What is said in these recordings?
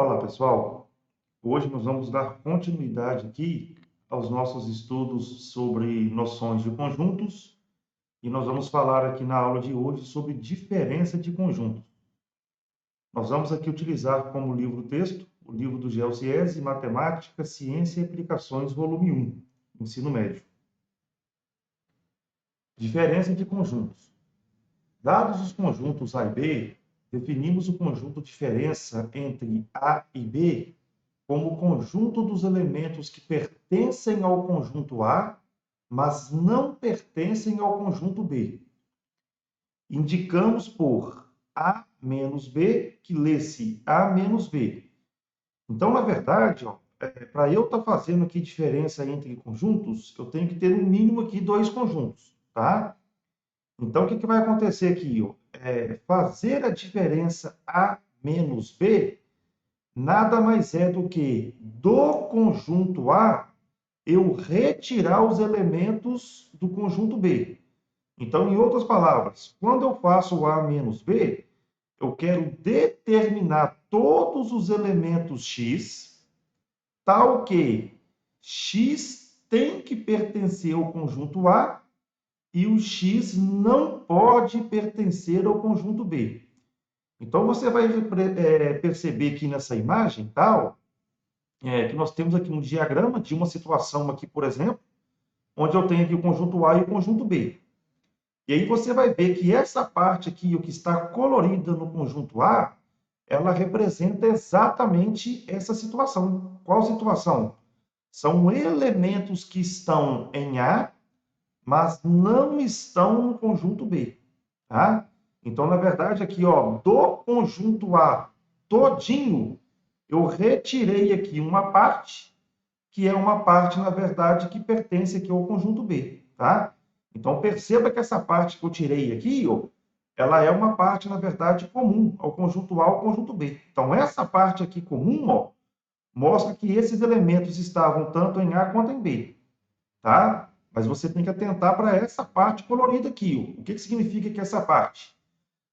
Olá, pessoal. Hoje nós vamos dar continuidade aqui aos nossos estudos sobre noções de conjuntos e nós vamos falar aqui na aula de hoje sobre diferença de conjuntos. Nós vamos aqui utilizar como livro-texto o livro do GeoCiência, Matemática, Ciência e Aplicações, volume 1, Ensino Médio. Diferença de conjuntos. Dados os conjuntos A e B, definimos o conjunto diferença entre A e B como o conjunto dos elementos que pertencem ao conjunto A, mas não pertencem ao conjunto B. Indicamos por A menos B, que lê-se A menos B. Então, na verdade, para eu estar fazendo aqui diferença entre conjuntos, eu tenho que ter no mínimo aqui dois conjuntos, tá? Então, o que vai acontecer aqui? Fazer a diferença A menos B nada mais é do que do conjunto A eu retirar os elementos do conjunto B. Então, em outras palavras, quando eu faço A menos B, eu quero determinar todos os elementos X, tal que X tem que pertencer ao conjunto A e o X não pode pertencer ao conjunto B. Então, você vai perceber aqui nessa imagem, tal, que nós temos aqui um diagrama de uma situação aqui, por exemplo, onde eu tenho aqui o conjunto A e o conjunto B. E aí você vai ver que essa parte aqui, o que está colorida no conjunto A, ela representa exatamente essa situação. Qual situação? São elementos que estão em A, mas não estão no conjunto B, tá? Então, na verdade, aqui, do conjunto A todinho, eu retirei aqui uma parte, que é uma parte, na verdade, que pertence aqui ao conjunto B, tá? Então, perceba que essa parte que eu tirei aqui, ela é uma parte, na verdade, comum ao conjunto A ao conjunto B. Então, essa parte aqui comum, mostra que esses elementos estavam tanto em A quanto em B, tá? Mas você tem que atentar para essa parte colorida aqui. O que significa que essa parte?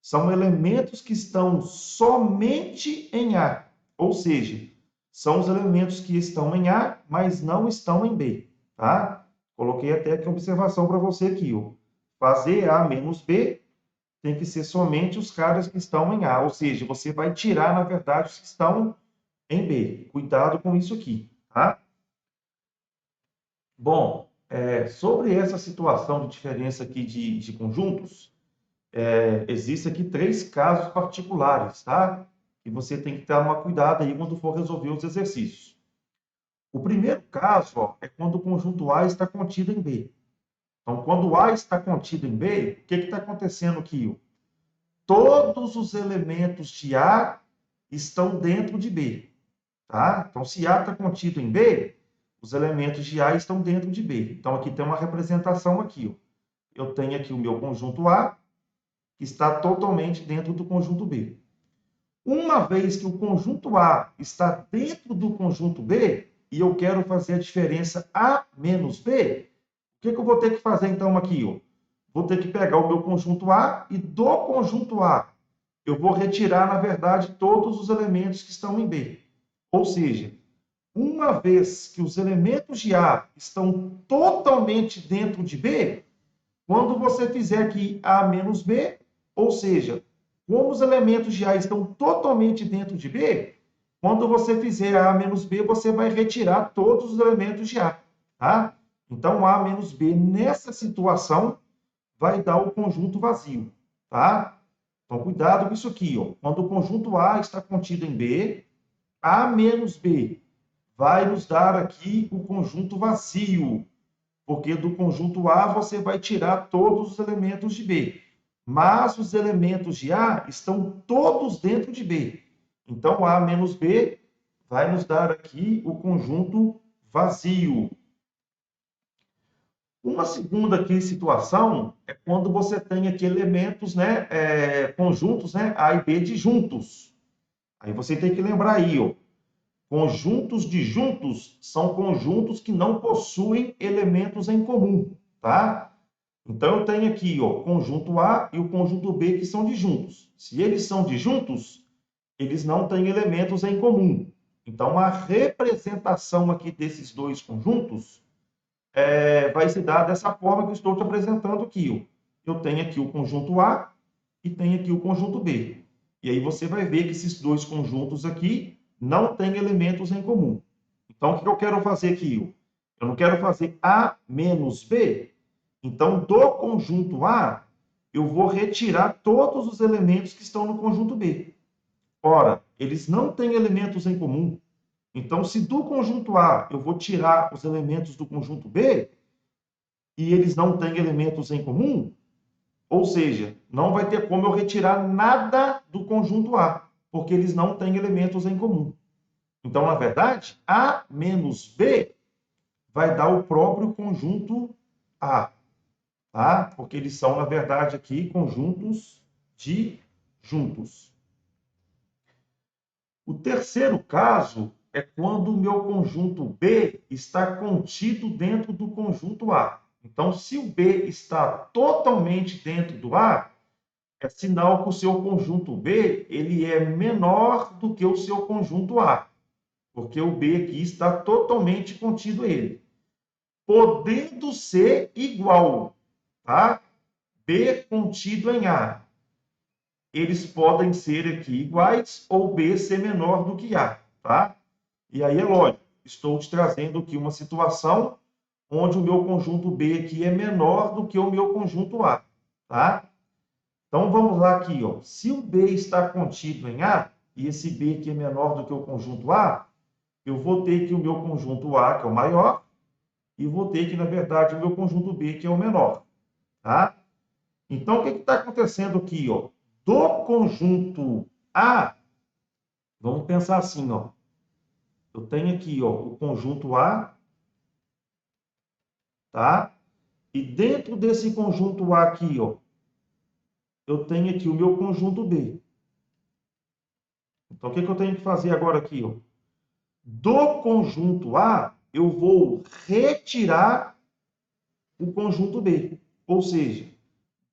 São elementos que estão somente em A, ou seja, são os elementos que estão em A, mas não estão em B, tá? Coloquei até aqui uma observação para você aqui, Fazer A menos B tem que ser somente os caras que estão em A, ou seja, você vai tirar, na verdade, os que estão em B. Cuidado com isso aqui, tá? Bom, sobre essa situação de diferença aqui de conjuntos, existem aqui três casos particulares, tá? E você tem que tomar cuidado aí quando for resolver os exercícios. O primeiro caso, é quando o conjunto A está contido em B. Então, quando A está contido em B, o que está acontecendo aqui? Todos os elementos de A estão dentro de B, tá? Então, se A está contido em B, os elementos de A estão dentro de B. Então, aqui tem uma representação aqui, Eu tenho aqui o meu conjunto A, que está totalmente dentro do conjunto B. Uma vez que o conjunto A está dentro do conjunto B, e eu quero fazer a diferença A menos B, o que eu vou ter que fazer então aqui? Vou ter que pegar o meu conjunto A e do conjunto A eu vou retirar, na verdade, todos os elementos que estão em B. Ou seja, uma vez que os elementos de A estão totalmente dentro de B, quando você fizer aqui A menos B, ou seja, como os elementos de A estão totalmente dentro de B, quando você fizer A menos B, você vai retirar todos os elementos de A, tá? Então, A menos B, nessa situação, vai dar o conjunto vazio, tá? Então, cuidado com isso aqui, Quando o conjunto A está contido em B, A menos B vai nos dar aqui o conjunto vazio, porque do conjunto A você vai tirar todos os elementos de B. Mas os elementos de A estão todos dentro de B. Então, A menos B vai nos dar aqui o conjunto vazio. Uma segunda aqui situação é quando você tem aqui elementos, conjuntos, A e B de juntos. Aí você tem que lembrar aí, conjuntos de juntos são conjuntos que não possuem elementos em comum, tá? Então, eu tenho aqui, conjunto A e o conjunto B que são de juntos. Se eles são de juntos, eles não têm elementos em comum. Então, a representação aqui desses dois conjuntos vai se dar dessa forma que eu estou te apresentando aqui. Ó. Eu tenho aqui o conjunto A e tenho aqui o conjunto B. E aí você vai ver que esses dois conjuntos aqui não têm elementos em comum. Então, o que eu quero fazer aqui? Eu não quero fazer A menos B. Então, do conjunto A, eu vou retirar todos os elementos que estão no conjunto B. Ora, eles não têm elementos em comum. Então, se do conjunto A eu vou tirar os elementos do conjunto B, e eles não têm elementos em comum, ou seja, não vai ter como eu retirar nada do conjunto A, porque eles não têm elementos em comum. Então, na verdade, A menos B vai dar o próprio conjunto A, tá? Porque eles são, na verdade, aqui conjuntos de juntos. O terceiro caso é quando o meu conjunto B está contido dentro do conjunto A. Então, se o B está totalmente dentro do A, é sinal que o seu conjunto B ele é menor do que o seu conjunto A, porque o B aqui está totalmente contido ele. Podendo ser igual, tá? B contido em A. Eles podem ser aqui iguais ou B ser menor do que A, tá? E aí é lógico, estou te trazendo aqui uma situação onde o meu conjunto B aqui é menor do que o meu conjunto A, tá? Então vamos lá aqui, ó. Se o B está contido em A, e esse B aqui é menor do que o conjunto A, eu vou ter que o meu conjunto A, que é o maior, e vou ter que, na verdade, o meu conjunto B, que é o menor, tá? Então, o que está acontecendo aqui, ó? Do conjunto A, vamos pensar assim, ó. Eu tenho aqui, ó, o conjunto A, tá? E dentro desse conjunto A aqui, ó, eu tenho aqui o meu conjunto B. Então, o que eu tenho que fazer agora aqui, ó? Do conjunto A, eu vou retirar o conjunto B. Ou seja,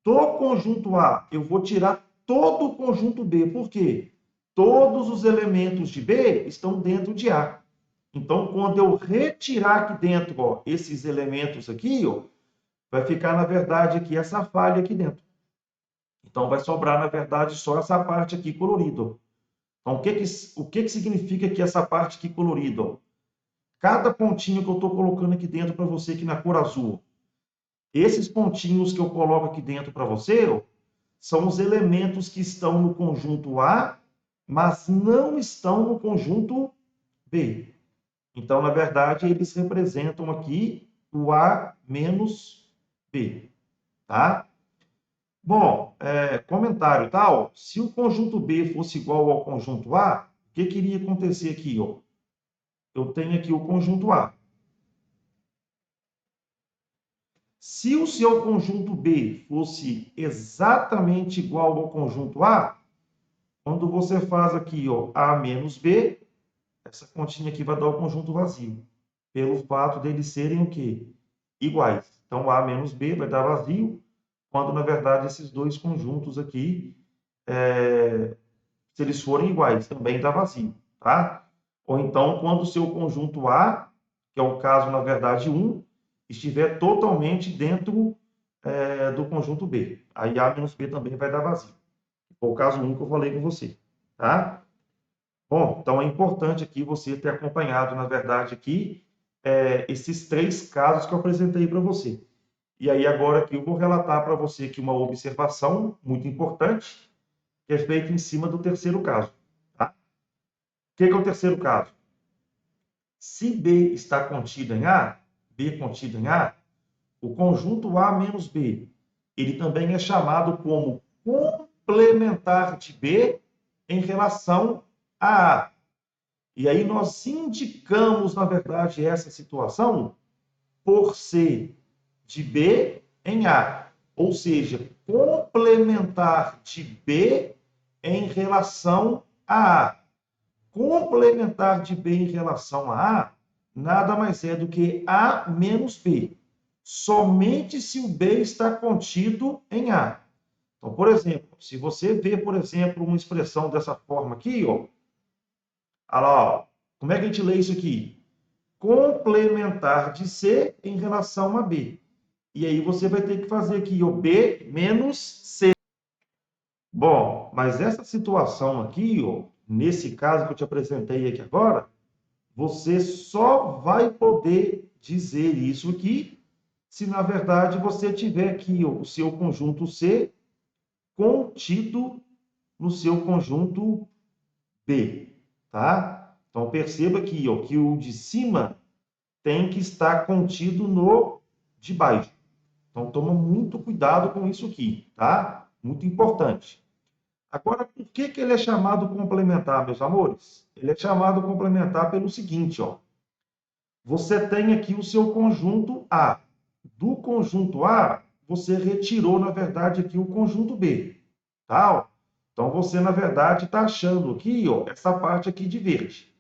do conjunto A, eu vou tirar todo o conjunto B. Por quê? Todos os elementos de B estão dentro de A. Então, quando eu retirar aqui dentro, ó, esses elementos aqui, ó, vai ficar, na verdade, aqui essa falha aqui dentro. Então, vai sobrar, na verdade, só essa parte aqui colorida. Então, o que significa aqui essa parte aqui colorida? Cada pontinho que eu estou colocando aqui dentro para você, aqui na cor azul, esses pontinhos que eu coloco aqui dentro para você, são os elementos que estão no conjunto A, mas não estão no conjunto B. Então, na verdade, eles representam aqui o A menos B, tá? Bom, comentário, tá? Ó, se o conjunto B fosse igual ao conjunto A, o que iria acontecer aqui? Ó? Eu tenho aqui o conjunto A. Se o seu conjunto B fosse exatamente igual ao conjunto A, quando você faz aqui, ó, A menos B, essa continha aqui vai dar o conjunto vazio, pelo fato deles serem o quê? Iguais. Então, A menos B vai dar vazio, quando, na verdade, esses dois conjuntos aqui, se eles forem iguais, também dá vazio, tá? Ou então, quando o seu conjunto A, que é o caso, na verdade, 1, estiver totalmente dentro do conjunto B. Aí A menos B também vai dar vazio. Foi o caso 1 que eu falei com você, tá? Bom, então é importante aqui você ter acompanhado, na verdade, aqui, esses três casos que eu apresentei para você. E aí, agora aqui, eu vou relatar para você aqui uma observação muito importante, que é feita em cima do terceiro caso. Tá? O que é o terceiro caso? Se B está contido em A, B contido em A, o conjunto A menos B, ele também é chamado como complementar de B em relação a A. E aí nós indicamos, na verdade, essa situação por ser de B em A. Ou seja, complementar de B em relação a A. Complementar de B em relação a A nada mais é do que A menos B. Somente se o B está contido em A. Então, por exemplo, se você vê, por exemplo, uma expressão dessa forma aqui, ó, olha lá, ó, como é que a gente lê isso aqui? Complementar de C em relação a B. E aí você vai ter que fazer aqui o B menos C. Bom, mas essa situação aqui, ó, nesse caso que eu te apresentei aqui agora, você só vai poder dizer isso aqui se, na verdade, você tiver aqui ó, o seu conjunto C contido no seu conjunto B, tá? Então, perceba aqui ó, que o de cima tem que estar contido no de baixo. Então, toma muito cuidado com isso aqui, tá? Muito importante. Agora, por que ele é chamado complementar, meus amores? Ele é chamado complementar pelo seguinte, ó. Você tem aqui o seu conjunto A. Do conjunto A, você retirou, na verdade, aqui o conjunto B, tá? Então, você, na verdade, está achando aqui, ó, essa parte aqui de verde.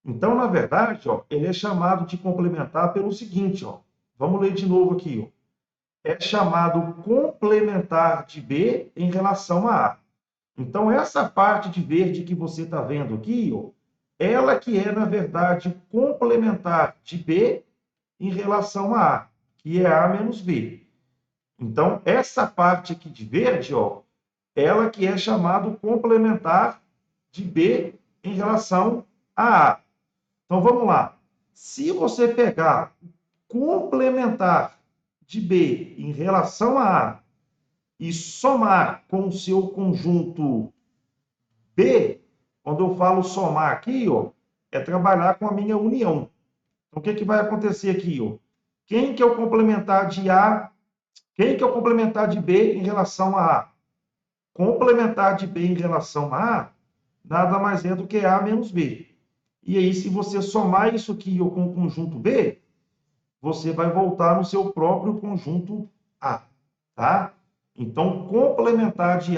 Então, na verdade, ó, ele é chamado de complementar pelo seguinte, ó. Vamos ler de novo aqui, ó. É chamado complementar de B em relação a A. Então, essa parte de verde que você está vendo aqui, ó, ela que é, na verdade, complementar de B em relação a A, que é A menos B. Então, essa parte aqui de verde, ó, ela que é chamado complementar de B em relação a A. Então, vamos lá. Se você pegar complementar de B em relação a A e somar com o seu conjunto B, quando eu falo somar aqui, ó, é trabalhar com a minha união. Então, o que, que vai acontecer aqui? Ó? Quem que é o complementar de A? Quem que é o complementar de B em relação a A? Complementar de B em relação a A, nada mais é do que A menos B. E aí, se você somar isso aqui ó, com o conjunto B, você vai voltar no seu próprio conjunto A, tá? Então, complementar de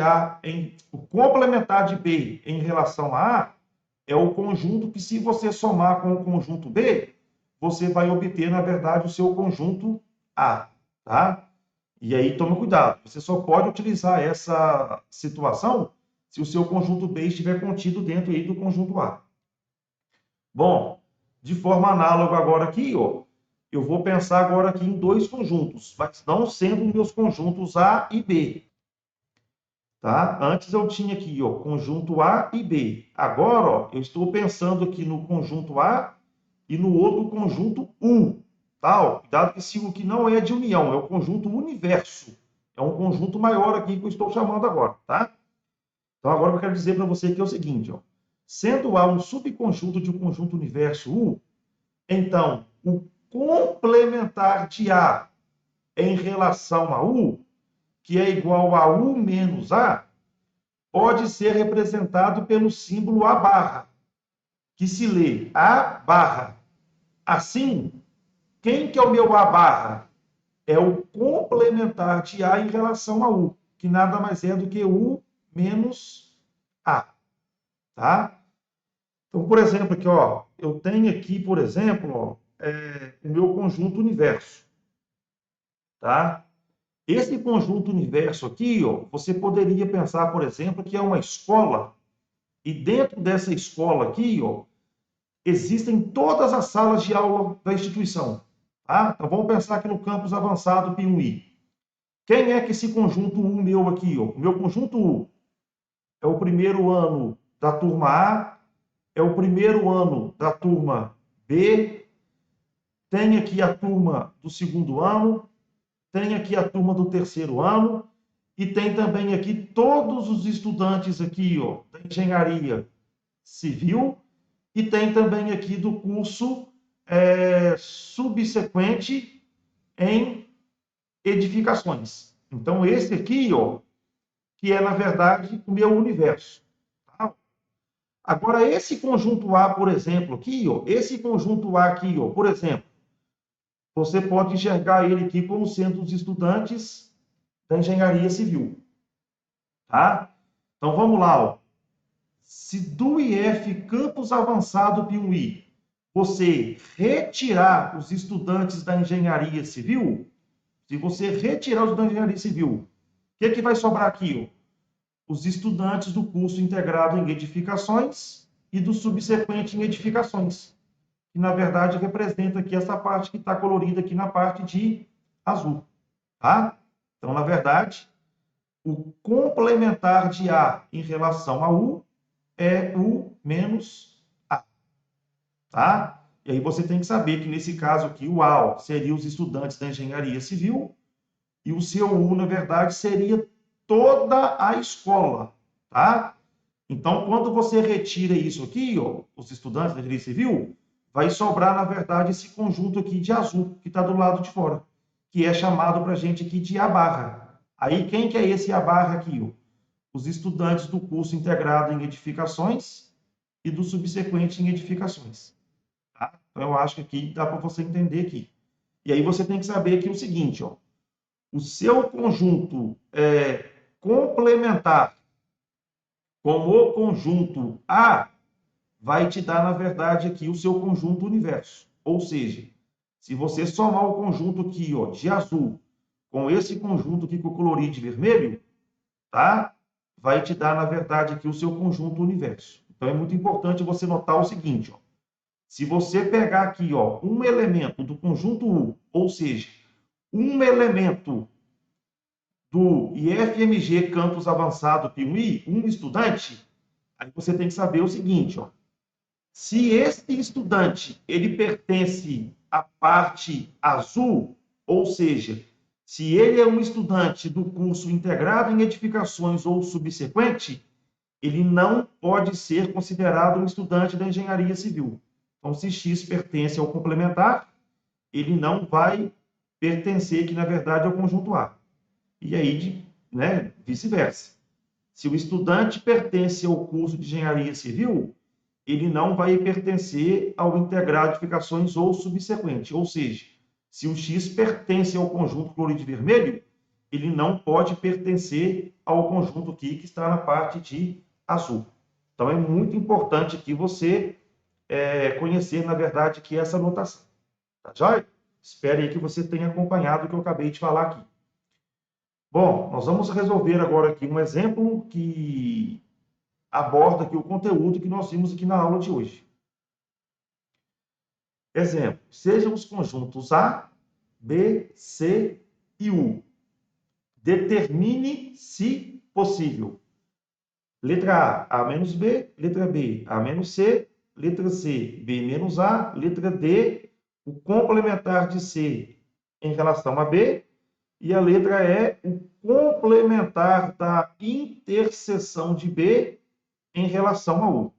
o complementar de B em relação a A é o conjunto que, se você somar com o conjunto B, você vai obter, na verdade, o seu conjunto A, tá? E aí, toma cuidado, você só pode utilizar essa situação se o seu conjunto B estiver contido dentro aí do conjunto A. Bom, de forma análoga agora aqui, ó, eu vou pensar agora aqui em dois conjuntos, mas não sendo meus conjuntos A e B. Tá? Antes eu tinha aqui, ó, conjunto A e B. Agora, ó, eu estou pensando aqui no conjunto A e no outro conjunto U. Tá? Ó, cuidado que esse U aqui não é de união, é o conjunto universo. É um conjunto maior aqui que eu estou chamando agora, tá? Então, agora eu quero dizer para você que é o seguinte, ó. Sendo A um subconjunto de um conjunto universo U, então, o complementar de A em relação a U, que é igual a U menos A, pode ser representado pelo símbolo A barra, que se lê A barra. Assim, quem que é o meu A barra? É o complementar de A em relação a U, que nada mais é do que U menos A. Tá? Então, por exemplo, aqui, ó, eu tenho aqui, por exemplo, ó, o meu conjunto universo. Tá? Esse conjunto universo aqui, ó, você poderia pensar, por exemplo, que é uma escola, e dentro dessa escola aqui, ó, existem todas as salas de aula da instituição. Tá? Então, vamos pensar aqui no campus avançado Piuí. Quem é que esse conjunto U meu aqui? Ó? O meu conjunto U é o primeiro ano da turma A, é o primeiro ano da turma B, tem aqui a turma do segundo ano, tem aqui a turma do terceiro ano, e tem também aqui todos os estudantes aqui, ó, da engenharia civil, e tem também aqui do curso subsequente em edificações. Então, esse aqui, ó, que é, na verdade, o meu universo. Tá? Agora, esse conjunto A, por exemplo, aqui, ó, esse conjunto A aqui, ó, por exemplo, você pode enxergar ele aqui como sendo os estudantes da engenharia civil. Tá? Então, vamos lá. Ó. Se do IF Campus Avançado Piuí, você retirar os estudantes da engenharia civil, se você retirar os da engenharia civil, que vai sobrar aqui? Os estudantes do curso integrado em edificações e do subsequente em edificações, que na verdade representa aqui essa parte que está colorida aqui na parte de azul. Tá? Então, na verdade, o complementar de A em relação a U é o menos A. Tá? E aí você tem que saber que, nesse caso aqui, o A seria os estudantes da engenharia civil e o seu U, na verdade, seria toda a escola. Tá? Então, quando você retira isso aqui, os estudantes da engenharia civil, vai sobrar, na verdade, esse conjunto aqui de azul, que está do lado de fora, que é chamado para a gente aqui de A barra. Aí, quem que é esse A barra aqui? Os estudantes do curso integrado em edificações e do subsequente em edificações. Tá? Então, eu acho que aqui dá para você entender aqui. E aí você tem que saber aqui o seguinte, o seu conjunto complementar com o conjunto A vai te dar, na verdade, aqui o seu conjunto universo. Ou seja, se você somar o conjunto aqui de azul com esse conjunto aqui com o colorido de vermelho, tá? Vai te dar, na verdade, aqui o seu conjunto universo. Então, é muito importante você notar o seguinte, se você pegar aqui um elemento do conjunto U, ou seja, um elemento do IFMG Campus Avançado Piauí, um estudante, aí você tem que saber o seguinte, se este estudante ele pertence à parte azul, ou seja, se ele é um estudante do curso integrado em edificações ou subsequente, ele não pode ser considerado um estudante da engenharia civil. Então, se X pertence ao complementar, ele não vai pertencer, que na verdade é o conjunto A. E aí, vice-versa. Se o estudante pertence ao curso de engenharia civil, ele não vai pertencer ao integrado de edificações ou subsequente. Ou seja, se o X pertence ao conjunto colorido vermelho, ele não pode pertencer ao conjunto aqui que está na parte de azul. Então, é muito importante aqui você conhecer, na verdade, que essa notação. Tá joia? Espero aí que você tenha acompanhado o que eu acabei de falar aqui. Bom, nós vamos resolver agora aqui um exemplo que aborda aqui o conteúdo que nós vimos aqui na aula de hoje. Exemplo, sejam os conjuntos A, B, C e U. Determine, se possível. Letra A, A menos B. Letra B, A menos C. Letra C, B menos A. Letra D, o complementar de C em relação a B. E a letra E, o complementar da interseção de B em relação a U.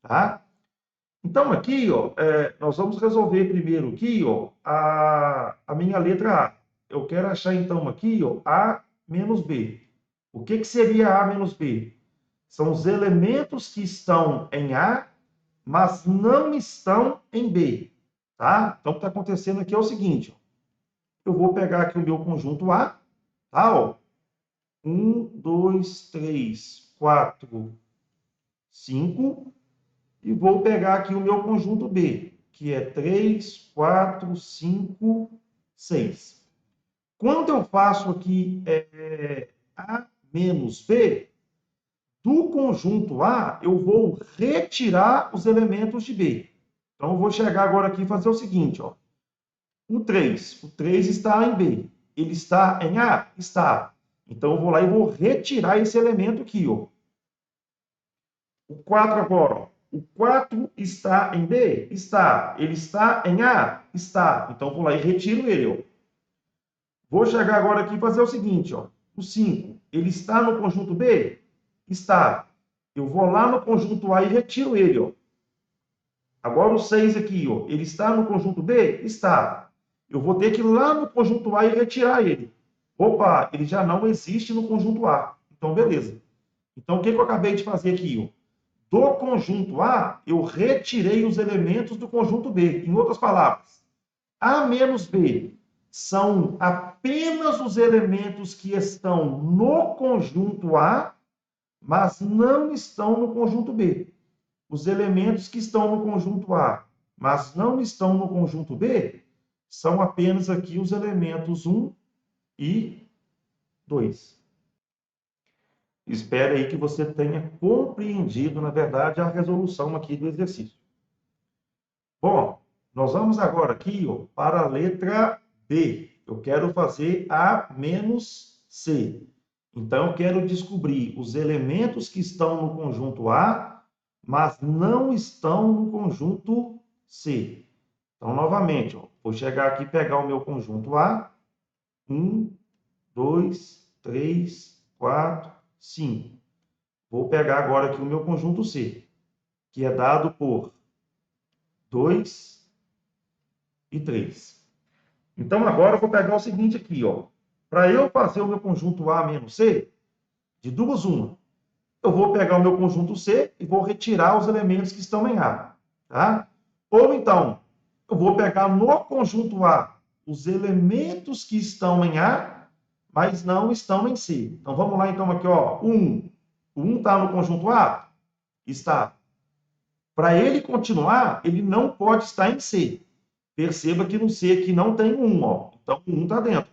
Tá? Então, aqui, nós vamos resolver primeiro aqui, a minha letra A. Eu quero achar, então, aqui, A menos B. O que seria A menos B? São os elementos que estão em A, mas não estão em B. Tá? Então, o que está acontecendo aqui é o seguinte, eu vou pegar aqui o meu conjunto A, tá? 1, 2, 3, 4, 5, e vou pegar aqui o meu conjunto B, que é 3, 4, 5, 6. Quando eu faço aqui A menos B, do conjunto A, eu vou retirar os elementos de B. Então, eu vou chegar agora aqui e fazer o seguinte, o 3 está em B. Ele está em A? Está. Então, eu vou lá e vou retirar esse elemento aqui, O 4 agora, o 4 está em B? Está. Ele está em A? Está. Então, vou lá e retiro ele, Vou chegar agora aqui e fazer o seguinte, o 5, ele está no conjunto B? Está. Eu vou lá no conjunto A e retiro ele, Agora o 6 aqui, ele está no conjunto B? Está. Eu vou ter que ir lá no conjunto A e retirar ele. Opa, ele já não existe no conjunto A. Então, beleza. Então, o que eu acabei de fazer aqui, Do conjunto A, eu retirei os elementos do conjunto B. Em outras palavras, A menos B são apenas os elementos que estão no conjunto A, mas não estão no conjunto B. Os elementos que estão no conjunto A, mas não estão no conjunto B, são apenas aqui os elementos 1 e 2. Espero aí que você tenha compreendido, na verdade, a resolução aqui do exercício. Bom, nós vamos agora aqui, ó, para a letra B. Eu quero fazer A menos C. Então, eu quero descobrir os elementos que estão no conjunto A, mas não estão no conjunto C. Então, novamente, ó, vou chegar aqui e pegar o meu conjunto A. 1, 2, 3, 4, 5. Vou pegar agora aqui o meu conjunto C, que é dado por 2 e 3. Então, agora eu vou pegar o seguinte aqui, ó. Para eu fazer o meu conjunto A menos C, de duas uma, eu vou pegar o meu conjunto C e vou retirar os elementos que estão em A, tá? Ou então, eu vou pegar no conjunto A os elementos que estão em A, mas não estão em C. Então, vamos lá, então, aqui, ó. 1. O 1 está no conjunto A? Está. Para ele continuar, ele não pode estar em C. Perceba que no C aqui não tem 1, ó. Então, o 1 está dentro.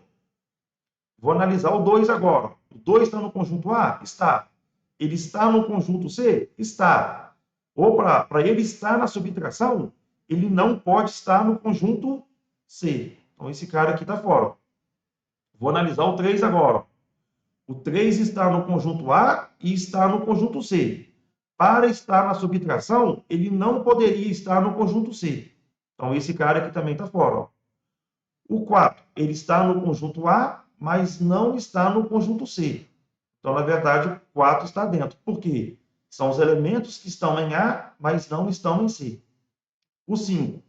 Vou analisar o 2 agora. O 2 está no conjunto A? Está. Ele está no conjunto C? Está. Ou para ele estar na subtração, ele não pode estar no conjunto C. Então, esse cara aqui está fora. Vou analisar o 3 agora. O 3 está no conjunto A e está no conjunto C. Para estar na subtração, ele não poderia estar no conjunto C. Então, esse cara aqui também está fora. Ó. O 4, ele está no conjunto A, mas não está no conjunto C. Então, na verdade, o 4 está dentro. Por quê? São os elementos que estão em A, mas não estão em C. O 5,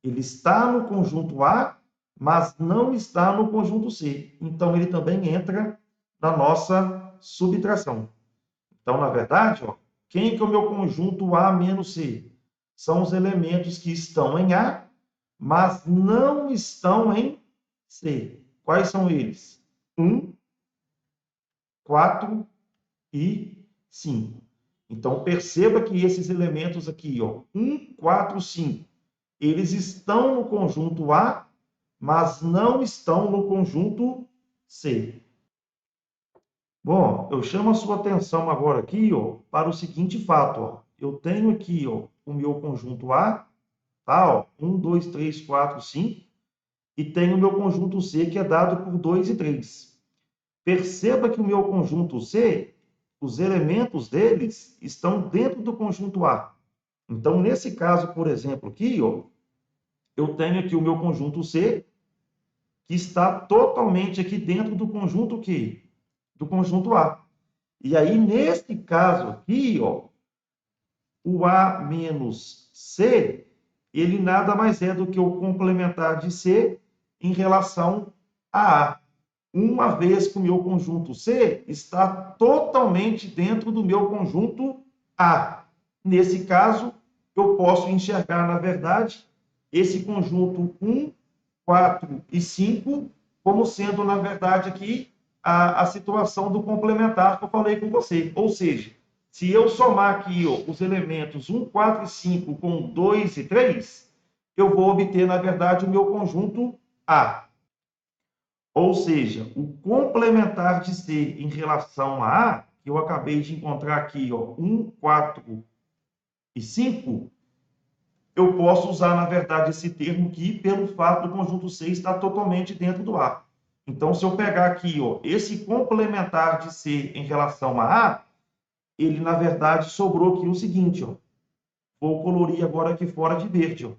ele está no conjunto A, mas não está no conjunto C. Então, ele também entra na nossa subtração. Então, na verdade, ó, quem que é o meu conjunto A menos C? São os elementos que estão em A, mas não estão em C. Quais são eles? 1, 4 e 5. Então, perceba que esses elementos aqui, ó, 1, 4, 5, eles estão no conjunto A, mas não estão no conjunto C. Bom, eu chamo a sua atenção agora aqui, ó, para o seguinte fato, ó. Eu tenho aqui, ó, o meu conjunto A, tá, ó, 1, 2, 3, 4, 5, e tenho o meu conjunto C, que é dado por 2 e 3. Perceba que o meu conjunto C, os elementos deles estão dentro do conjunto A. Então, nesse caso, por exemplo, aqui, ó, eu tenho aqui o meu conjunto C, que está totalmente aqui dentro do conjunto Q, do conjunto A. E aí, nesse caso aqui, ó, o A menos C, ele nada mais é do que o complementar de C em relação a A. Uma vez que o meu conjunto C está totalmente dentro do meu conjunto A. Nesse caso, eu posso enxergar, na verdade, esse conjunto 1, 4 e 5 como sendo, na verdade, aqui a situação do complementar que eu falei com você. Ou seja, se eu somar aqui ó, os elementos 1, 4 e 5 com 2 e 3, eu vou obter, na verdade, o meu conjunto A. Ou seja, o complementar de C em relação a A, que eu acabei de encontrar aqui, ó, 1, 4 e 5, eu posso usar, na verdade, esse termo aqui pelo fato do conjunto C estar totalmente dentro do A. Então, se eu pegar aqui ó, esse complementar de C em relação a A, ele, na verdade, sobrou aqui o seguinte, ó. Vou colorir agora aqui fora de verde. Ó.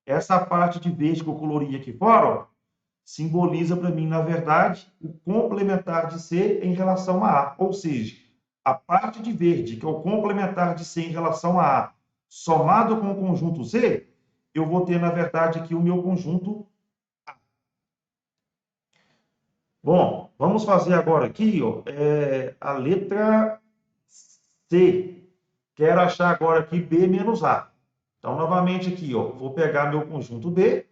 Essa parte de verde que eu colori aqui fora, ó, simboliza para mim, na verdade, o complementar de C em relação a A. Ou seja, a parte de verde, que é o complementar de C em relação a A, somado com o conjunto C, eu vou ter, na verdade, aqui o meu conjunto A. Bom, vamos fazer agora aqui ó, a letra C. Quero achar agora aqui B menos A. Então, novamente aqui, ó, vou pegar meu conjunto B,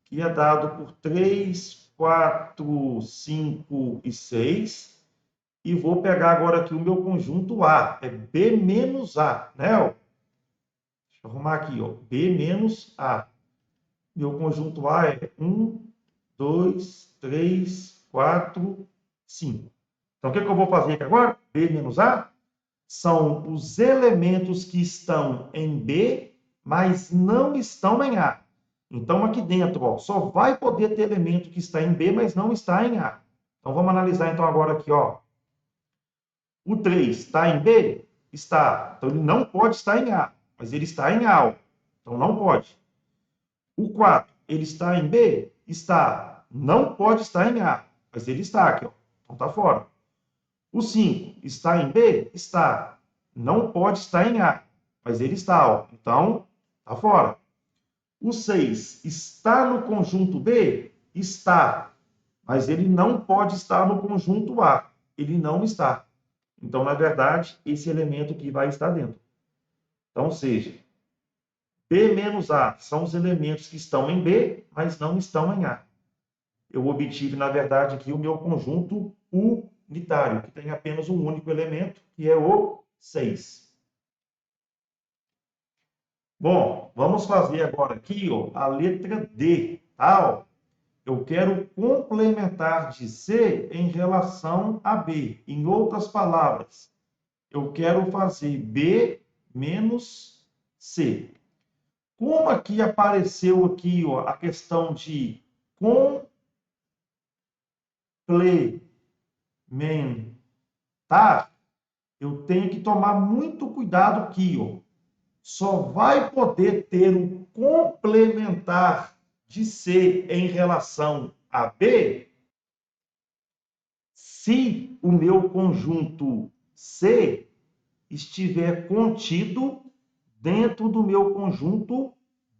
que é dado por 3, 4, 5 e 6. E vou pegar agora aqui o meu conjunto A. É B menos A, né? Ó? Deixa eu arrumar aqui, ó. B menos A. Meu conjunto A é 1, 2, 3, 4, 5. Então, o que eu vou fazer aqui agora? B menos A são os elementos que estão em B, mas não estão em A. Então, aqui dentro, ó, só vai poder ter elemento que está em B, mas não está em A. Então, vamos analisar então agora aqui, ó. O 3 está em B? Está. Então, ele não pode estar em A, mas ele está em A. Ó. Então, não pode. O 4, ele está em B? Está. Não pode estar em A, mas ele está aqui. Ó. Então, está fora. O 5 está em B? Está. Não pode estar em A, mas ele está. Ó. Então, está fora. O 6 está no conjunto B? Está. Mas ele não pode estar no conjunto A. Ele não está. Então, na verdade, esse elemento aqui vai estar dentro. Então, ou seja, B menos A são os elementos que estão em B, mas não estão em A. Eu obtive, na verdade, aqui o meu conjunto unitário, que tem apenas um único elemento, que é o 6. Bom, vamos fazer agora aqui ó, a letra D. Tá? Ó. Eu quero complementar de C em relação a B. Em outras palavras, eu quero fazer B menos C. Como aqui apareceu aqui ó, a questão de complementar, eu tenho que tomar muito cuidado aqui. Ó. Só vai poder ter o complementar de C em relação a B se o meu conjunto C estiver contido dentro do meu conjunto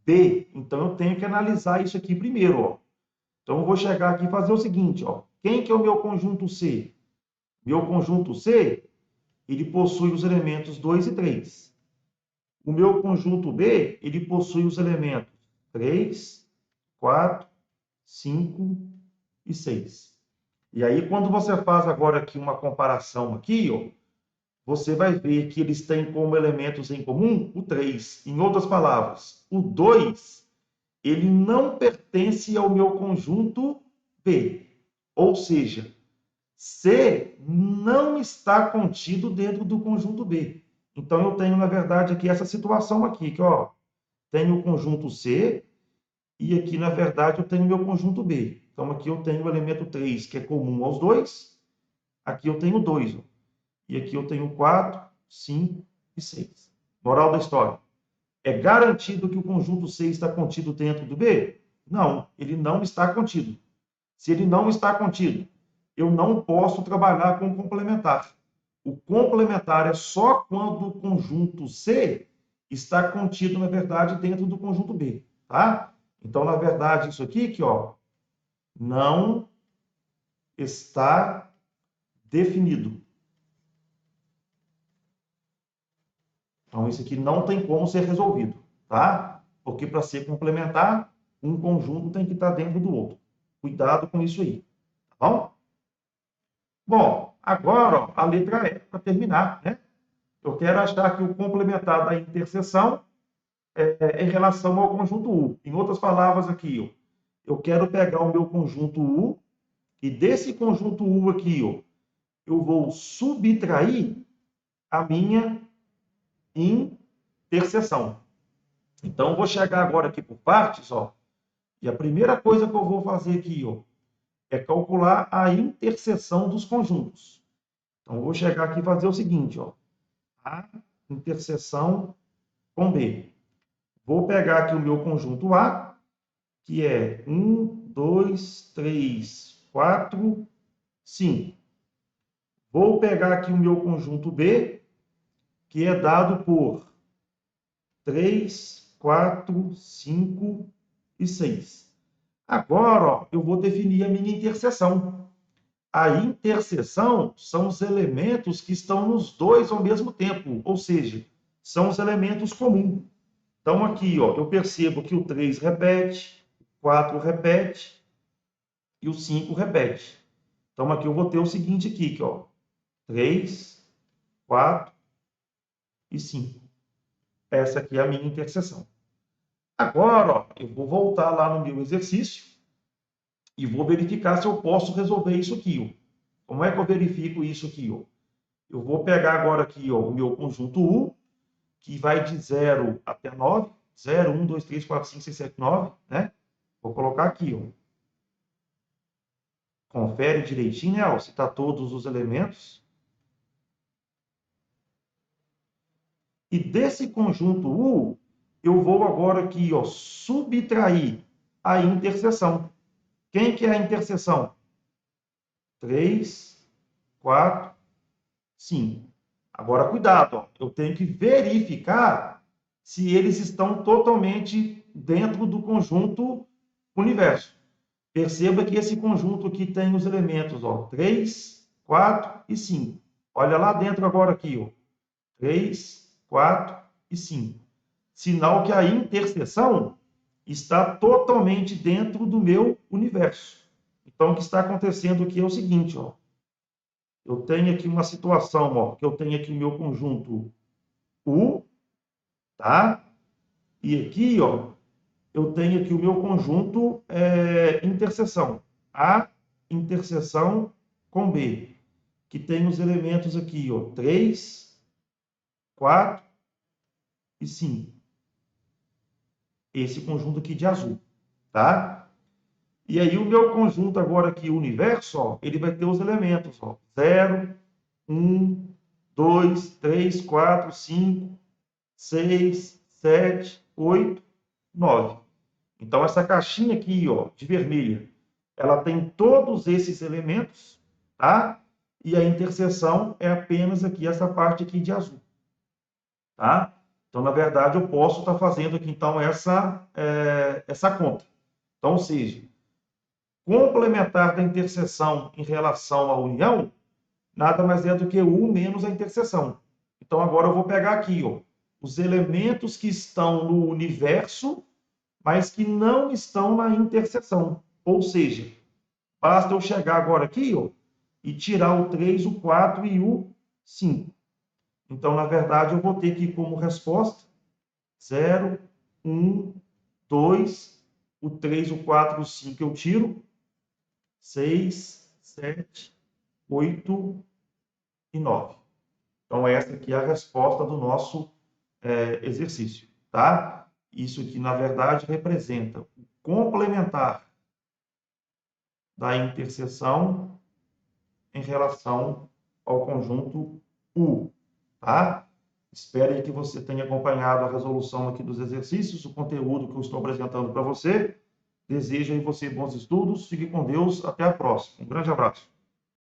B. Então, eu tenho que analisar isso aqui primeiro. Ó. Então, eu vou chegar aqui e fazer o seguinte. Ó. Quem que é o meu conjunto C? Meu conjunto C, ele possui os elementos 2 e 3. O meu conjunto B, ele possui os elementos 3, 4, 5 e 6. E aí, quando você faz agora aqui uma comparação aqui, ó, você vai ver que eles têm como elementos em comum o 3. Em outras palavras, o 2, ele não pertence ao meu conjunto B. Ou seja, C não está contido dentro do conjunto B. Então, eu tenho, na verdade, aqui essa situação aqui, que, ó, tenho o conjunto C e aqui, na verdade, eu tenho meu conjunto B. Então, aqui eu tenho o elemento 3, que é comum aos dois. Aqui eu tenho 2. Ó. E aqui eu tenho 4, 5 e 6. Moral da história. É garantido que o conjunto C está contido dentro do B? Não, ele não está contido. Se ele não está contido, eu não posso trabalhar com complementar. O complementar é só quando o conjunto C está contido, na verdade, dentro do conjunto B. Tá? Então, na verdade, isso aqui, ó, não está definido. Então, isso aqui não tem como ser resolvido, tá? Porque para ser complementar, um conjunto tem que estar dentro do outro. Cuidado com isso aí, tá bom? Bom, agora ó, a letra E, para terminar, né? Eu quero achar aqui o complementar da interseção em relação ao conjunto U. Em outras palavras aqui, ó, eu quero pegar o meu conjunto U e desse conjunto U aqui, ó, eu vou subtrair a minha interseção. Então, eu vou chegar agora aqui por partes, ó, e a primeira coisa que eu vou fazer aqui, ó, é calcular a interseção dos conjuntos. Então, eu vou chegar aqui e fazer o seguinte, ó, a interseção com B. Vou pegar aqui o meu conjunto A, que é 1, 2, 3, 4, 5. Vou pegar aqui o meu conjunto B, que é dado por 3, 4, 5 e 6. Agora, ó, eu vou definir a minha interseção. A interseção são os elementos que estão nos dois ao mesmo tempo, ou seja, são os elementos comuns. Então, aqui, ó, eu percebo que o 3 repete, o 4 repete e o 5 repete. Então, aqui eu vou ter o seguinte aqui, que, ó, 3, 4 e 5. Essa aqui é a minha interseção. Agora, ó, eu vou voltar lá no meu exercício e vou verificar se eu posso resolver isso aqui. Ó. Como é que eu verifico isso aqui? Ó? Eu vou pegar agora aqui ó, o meu conjunto U, que vai de 0 até 9. 0, 1, 2, 3, 4, 5, 6, 7, 9. Né? Vou colocar aqui. Ó. Confere direitinho, né? Ó, se está todos os elementos. E desse conjunto U, eu vou agora aqui ó, subtrair a interseção. Quem que é a interseção? 3, 4, 5. Agora, cuidado, ó, eu tenho que verificar se eles estão totalmente dentro do conjunto universo. Perceba que esse conjunto aqui tem os elementos ó, 3, 4 e 5. Olha lá dentro agora aqui, ó, 3, 4 e 5. Sinal que a interseção está totalmente dentro do meu universo. Então, o que está acontecendo aqui é o seguinte, ó. Eu tenho aqui uma situação, ó, que eu tenho aqui o meu conjunto U, tá? E aqui, ó, eu tenho aqui o meu conjunto interseção. A interseção com B, que tem os elementos aqui, ó, 3, 4 e 5. Esse conjunto aqui de azul, tá? E aí o meu conjunto agora aqui, o universo, ó, ele vai ter os elementos, ó, 0, 1, 2, 3, 4, 5, 6, 7, 8, 9. Então, essa caixinha aqui, ó, de vermelha, ela tem todos esses elementos, tá? E a interseção é apenas aqui, essa parte aqui de azul, tá? Então, na verdade, eu posso estar fazendo aqui, então, essa conta. Então, ou seja, complementar da interseção em relação à união, nada mais é do que U menos a interseção. Então, agora eu vou pegar aqui, ó, os elementos que estão no universo, mas que não estão na interseção. Ou seja, basta eu chegar agora aqui ó, e tirar o 3, o 4 e o 5. Então, na verdade, eu vou ter aqui como resposta 0, 1, 2, o 3, o 4, o 5 eu tiro, 6, 7, 8 e 9. Então, essa aqui é a resposta do nosso exercício, tá? Isso aqui, na verdade, representa o complementar da interseção em relação ao conjunto U, tá? Espero que você tenha acompanhado a resolução aqui dos exercícios, o conteúdo que eu estou apresentando para você. Desejo aí você bons estudos, fique com Deus, até a próxima. Um grande abraço.